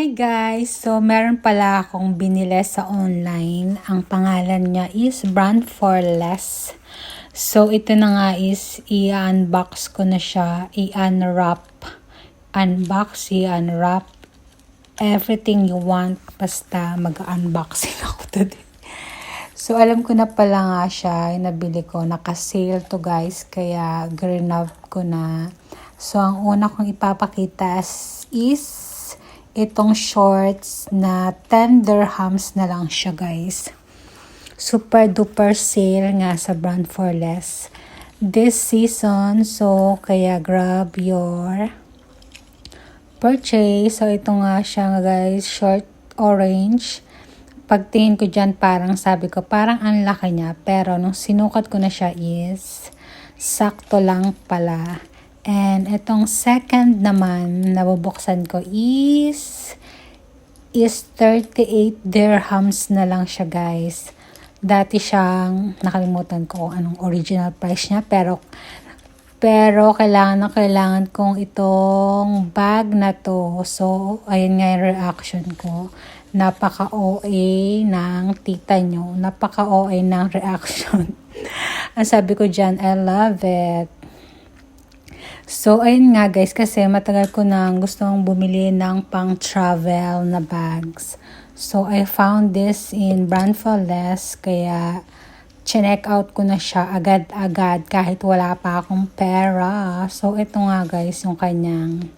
Hi guys! So, meron pala akong binili sa online. Ang pangalan niya is Brand for Less. So, ito na nga is i-unbox ko na siya. I-unwrap. Unbox, i-unwrap. Everything you want. Basta mag-unboxing ako today. So, alam ko na pala nga siya. Nabili ko. Naka-sale to guys. Kaya, grab ko na. So, ang una kong ipapakita is itong shorts na 10 dirhams na lang siya guys. Super duper sale nga sa Brand for Less this season. So, kaya grab your purchase. So, ito nga siya guys. Short orange. Pagtingin ko dyan, parang sabi ko, parang ang laki niya. Pero nung sinukat ko na siya is sakto lang pala. And itong second naman na bubuksan ko is 38 dirhams na lang siya guys. Dati siyang nakalimutan ko anong original price niya, pero kailangan kong itong bag na to. So ayun nga yung reaction ko. Napaka OA ng tita nyo. Napaka OA ng reaction. Ang sabi ko dyan, I love it. So, ayun nga guys, kasi matagal ko nang gustong bumili ng pang-travel na bags. So, I found this in Brand for Less, kaya check out ko na siya agad-agad kahit wala pa akong pera. So, ito nga guys, yung kanyang,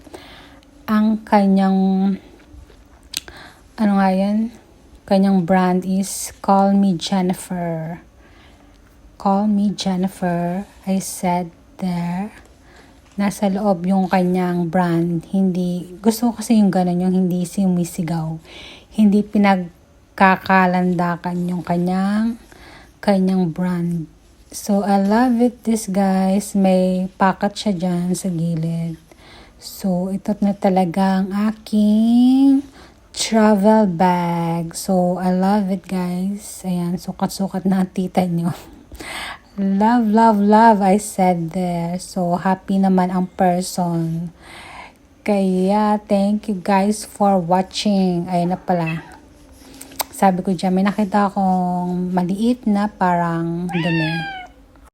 ano nga yan? Kanyang brand is Call Me Jennifer. Call Me Jennifer, I said there. Nasa loob yung kanyang brand. Gusto ko kasi yung ganun, yung hindi sumisigaw. Hindi pinagkakalandakan yung kanyang brand. So, I love it this guys. May pocket siya dyan sa gilid. So, ito na talaga ang aking travel bag. So, I love it guys. Ayan, sukat-sukat na ang tita nyo. Love, love, love, I said there. So, happy naman ang person. Kaya, thank you guys for watching. Ayun na pala. Sabi ko dyan, may nakita akong maliit na parang dumi.